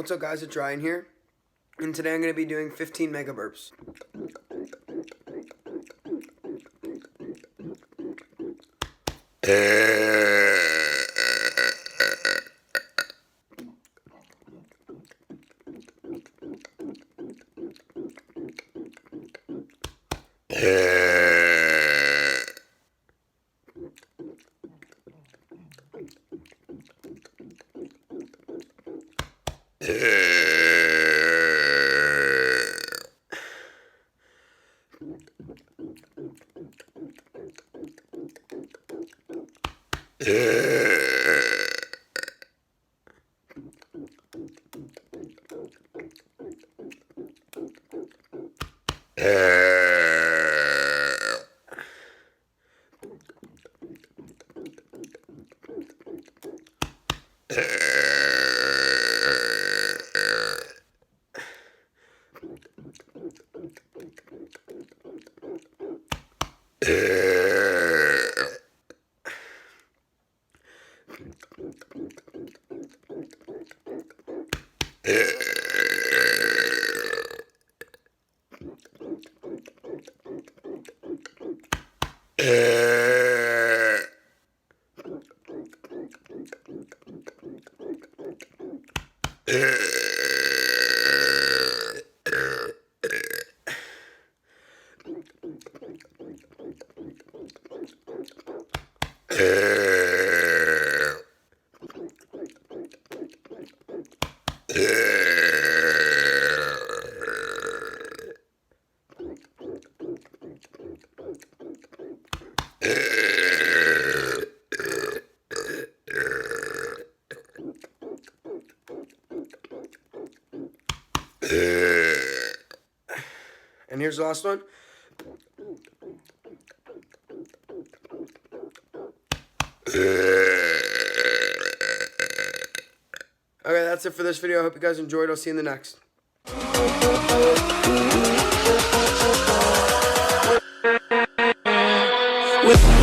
What's up guys, it's Ryan here, and today I'm going to be doing 15 mega burps. And here's the last one. Okay, that's it for this video. I hope you guys enjoyed. I'll see you in the next. With